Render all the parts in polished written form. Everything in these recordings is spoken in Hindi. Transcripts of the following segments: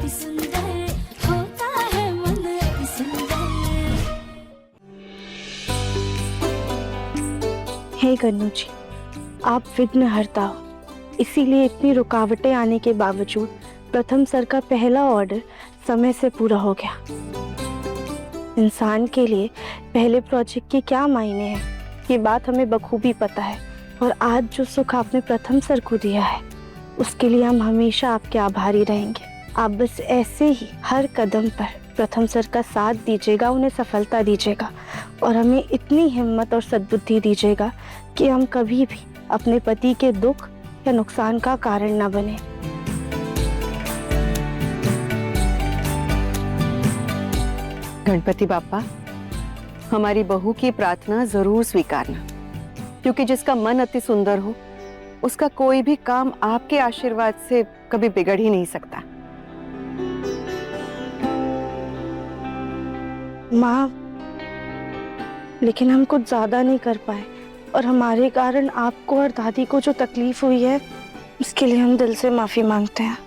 अति सुंदर, होता है मन अति सुंदर। हे गन्नू जी, आप विघ्नहर्ता हो, इसीलिए इतनी रुकावटें आने के बावजूद प्रथम सर का पहला ऑर्डर समय से पूरा हो गया। इंसान के लिए पहले प्रोजेक्ट के क्या मायने हैं, ये बात हमें बखूबी पता है। और आज जो सुख आपने प्रथम सर को दिया है, उसके लिए हम हमेशा आपके आभारी रहेंगे। आप बस ऐसे ही हर कदम पर प्रथम सर का साथ दीजिएगा, उन्हें सफलता दीजिएगा और हमें इतनी हिम्मत और सद्बुद्धि दीजिएगा कि हम कभी भी अपने पति के दुख या नुकसान का कारण न बने। गणपति बापा, हमारी बहू की प्रार्थना जरूर स्वीकारना, क्योंकि जिसका मन अति सुंदर हो उसका कोई भी काम आपके आशीर्वाद से कभी बिगड़ ही नहीं सकता। माँ, लेकिन हम कुछ ज्यादा नहीं कर पाए और हमारे कारण आपको और दादी को जो तकलीफ हुई है, उसके लिए हम दिल से माफी मांगते हैं।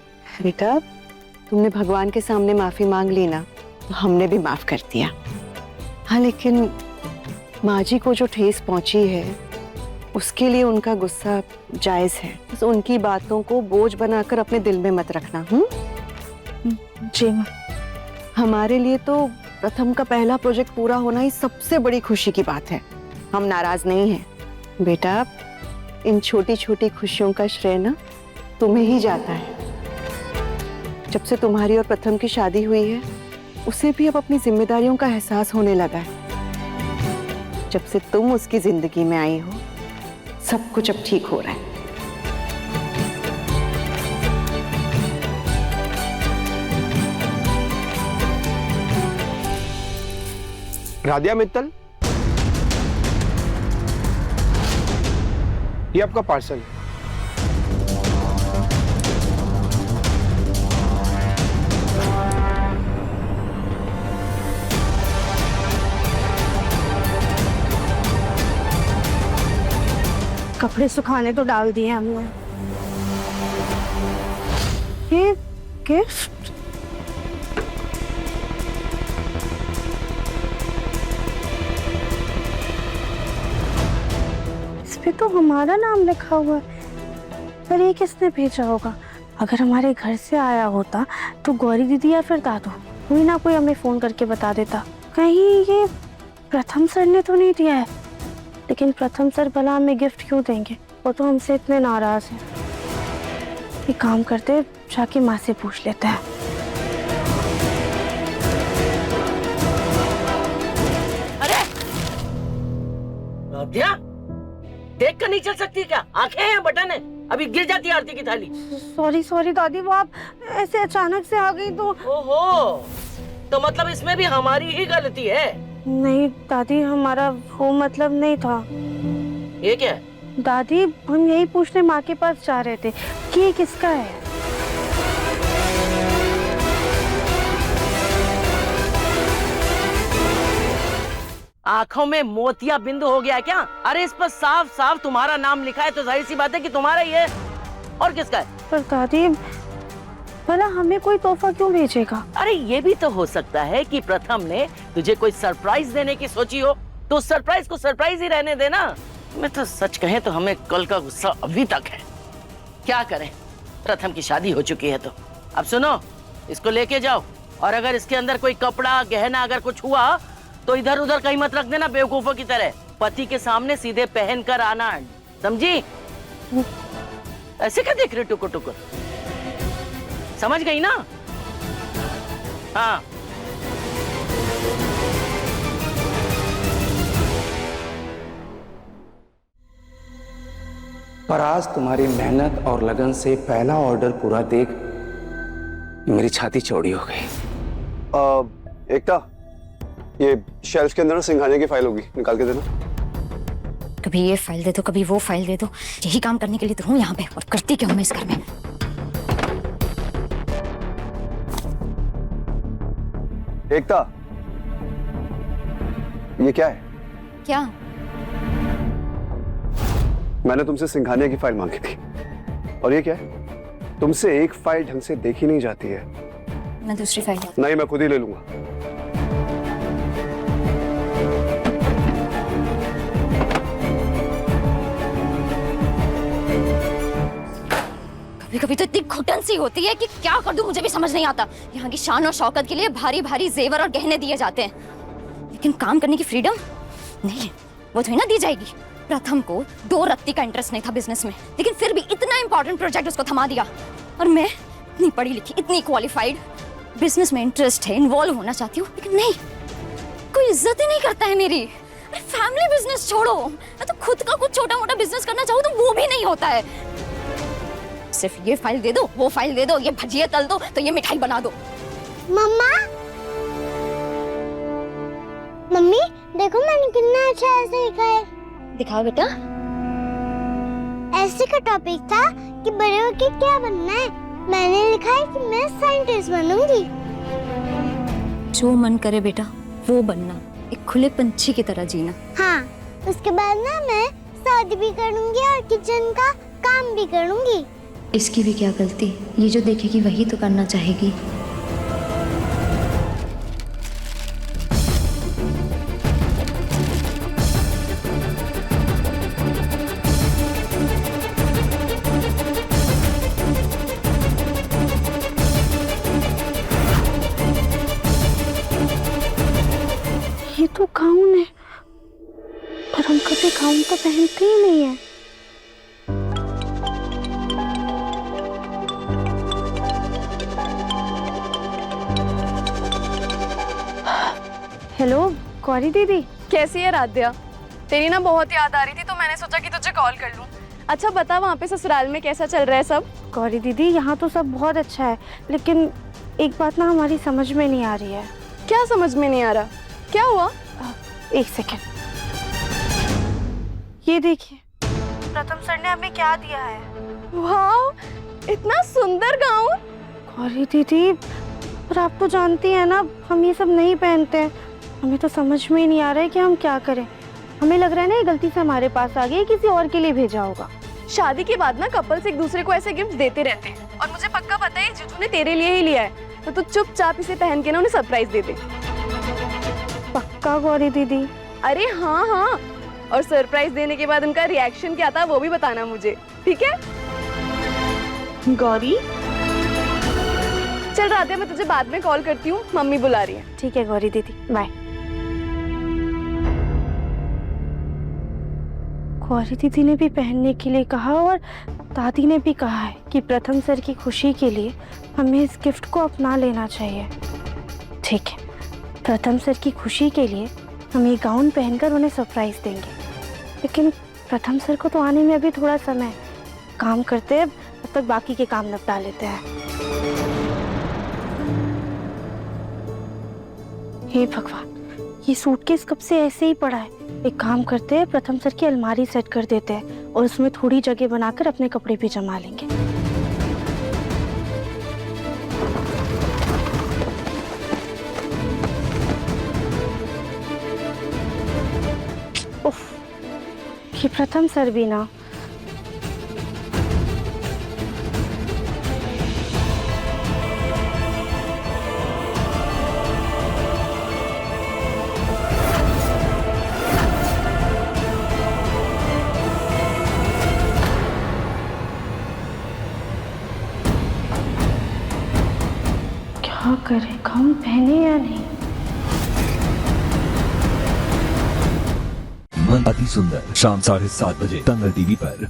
बेटा, तुमने भगवान के सामने माफी मांग ली ना, तो हमने भी माफ कर दिया। हाँ, लेकिन माँ जी को जो ठेस पहुंची है उसके लिए उनका गुस्सा जायज है। बस उनकी बातों को बोझ बनाकर अपने दिल में मत रखना। जी माँ। हमारे लिए तो प्रथम का पहला प्रोजेक्ट पूरा होना ही सबसे बड़ी खुशी की बात है। हम नाराज नहीं हैं। बेटा, इन छोटी छोटी खुशियों का श्रेय ना तुम्हें ही जाता है। जब से तुम्हारी और प्रथम की शादी हुई है, उसे भी अब अपनी जिम्मेदारियों का एहसास होने लगा है। जब से तुम उसकी जिंदगी में आई हो, सब कुछ अब ठीक हो रहा है। राधिया मित्तल, ये आपका पार्सल। कपड़े सुखाने तो डाल दिए हमने। ये गिफ्ट, इस पे तो हमारा नाम लिखा हुआ है, पर ये किसने भेजा होगा? अगर हमारे घर से आया होता तो गौरी दीदी या फिर दादू कोई ना कोई हमें फोन करके बता देता। कहीं ये प्रथम सर ने तो नहीं दिया है? लेकिन प्रथम सर भला हमें गिफ्ट क्यों देंगे? वो तो हमसे इतने नाराज हैं। एक काम करते, जाके माँ से पूछ लेते हैं। अरे राधिया, देख कर नहीं चल सकती क्या? आंखें हैं, बटन है, अभी गिर जाती है आरती की थाली। सॉरी सॉरी दादी, वो आप ऐसे अचानक से आ गई तो। ओहो, तो मतलब इसमें भी हमारी ही गलती है? नहीं दादी, हमारा वो मतलब नहीं था। ये क्या है? दादी, हम यही पूछने माँ के पास जा रहे थे कि ये किसका है। आंखों में मोतिया बिंदु हो गया क्या? अरे इस पर साफ साफ तुम्हारा नाम लिखा है, तो जाहिर सी बात है कि तुम्हारा ही है। और किसका है? पर दादी, भला हमें कोई तोहफा क्यों भेजेगा? अरे ये भी तो हो सकता है कि प्रथम ने तुझे कोई सरप्राइज देने की सोची हो, तो उस सरप्राइज को सरप्राइज ही रहने देना। मैं तो सच कहें तो हमें कल का गुस्सा अभी तक है। क्या करें, प्रथम की शादी हो चुकी है। तो अब सुनो, इसको लेके जाओ, और अगर इसके अंदर कोई कपड़ा गहना अगर कुछ हुआ तो इधर उधर कहीं मत रख देना बेवकूफों की तरह। पति के सामने सीधे पहन कर आना, समझी? ऐसे क्या देख रहे टुकुर टुकुर? समझ गई ना? हाँ। पर आज तुम्हारी मेहनत और लगन से पहला ऑर्डर पूरा देख मेरी छाती चौड़ी हो गई। एकता, ये शेल्फ के अंदर सिंघानिया की फाइल होगी, निकाल के देना। कभी ये फाइल दे दो, कभी वो फाइल दे दो। यही काम करने के लिए तो हूँ यहाँ पे, और करती क्या हूँ मैं इस घर में। एकता, ये क्या है? क्या? मैंने तुमसे सिंघानिया की फाइल मांगी थी, और ये क्या है? तुमसे एक फाइल ढंग से देखी नहीं जाती है, मैं दूसरी फाइल नहीं, मैं खुद ही ले लूंगा। कभी कभी तो इतनी घुटन सी होती है कि क्या कर दूं मुझे भी समझ नहीं आता। यहाँ की शान और शौकत के लिए भारी भारी जेवर और गहने दिए जाते हैं, लेकिन काम करने की फ्रीडम नहीं, वो थोड़ी ना दी जाएगी। प्रथम को 2 रत्ती का इंटरेस्ट नहीं था बिजनेस में, लेकिन फिर भी इतना इंपॉर्टेंट प्रोजेक्ट उसको थमा दिया। और मैं इतनी पढ़ी लिखी, इतनी क्वालिफाइड, बिजनेस में इंटरेस्ट है, इन्वॉल्व होना चाहती हूँ, लेकिन नहीं, कोई इज्जत ही नहीं करता है मेरी। अरे फैमिली बिजनेस छोड़ो, मैं तो खुद का कुछ छोटा मोटा बिजनेस करना चाहूँ तो वो भी नहीं होता है। सिर्फ ये फाइल दे दो, वो फाइल दे दो, ये भजिए तल दो, तो ये मिठाई बना दो। मम्मा, मम्मी देखो मैंने कितना अच्छा ऐसे लिखा है। दिखाओ बेटा। ऐसे का टॉपिक था कि बड़े होके क्या बनना है। मैंने लिखा है कि मैं साइंटिस्ट बनूंगी। जो मन करे बेटा वो बनना, एक खुले पंछी की तरह जीना। हाँ, उसके बाद ना मैं शादी भी करूंगी और किचन का काम भी करूंगी। इसकी भी क्या गलती, ये जो देखेगी वही तो करना चाहेगी। ये तो गाउन है, पर हम कभी गाउन तो पहनते ही नहीं है। हेलो गौरी दीदी। कैसी है राध्या? तेरी ना बहुत याद आ रही थी तो मैंने सोचा कि तुझे कॉल कर लूं। अच्छा बता, वहाँ पे ससुराल में कैसा चल रहा है सब? गौरी दीदी यहाँ तो सब बहुत अच्छा है, लेकिन एक बात ना हमारी समझ में नहीं आ रही है। क्या समझ में नहीं आ रहा? क्या हुआ? एक सेकेंड, ये देखिए प्रथम सर ने हमें क्या दिया है। वाह, इतना सुंदर गाउन। गौरी दीदी, पर आप तो जानती हैं ना हम ये सब नहीं पहनते हैं। हमें तो समझ में ही नहीं आ रहा है कि हम क्या करें। हमें लग रहा है ना ये गलती से हमारे पास आ गई, किसी और के लिए भेजा होगा। शादी के बाद ना कपल्स एक दूसरे को ऐसे गिफ्ट देते रहते हैं, और मुझे पक्का पता है जीजू ने तेरे लिए ही लिया है, तो तू चुपचाप इसे पहन के ना उन्हें सरप्राइज दे दे। पक्का गौरी दीदी? अरे हाँ हाँ, और सरप्राइज देने के बाद उनका रिएक्शन क्या था वो भी बताना मुझे, ठीक है? गौरी चल राधे, मैं तुझे बाद में कॉल करती हूँ, मम्मी बुला रही है। ठीक है गौरी दीदी, बाय। गौरी दीदी ने भी पहनने के लिए कहा और दादी ने भी कहा है कि प्रथम सर की खुशी के लिए हमें इस गिफ्ट को अपना लेना चाहिए। ठीक है, प्रथम सर की खुशी के लिए हम ये गाउन पहनकर उन्हें सरप्राइज देंगे, लेकिन प्रथम सर को तो आने में अभी थोड़ा समय है। काम करते हैं, तब तक बाकी के काम निपटा लेते हैं। हे भगवान, ये सूटकेस कब से ऐसे ही पड़ा है। एक काम करते हैं, प्रथम सर की अलमारी सेट कर देते हैं और उसमें थोड़ी जगह बनाकर अपने कपड़े भी जमा लेंगे। उफ, ये प्रथम सर भी ना। क्या करें, गाउन पहने या नहीं? मन अति सुंदर शाम 7:30 बजे दंगल टीवी पर।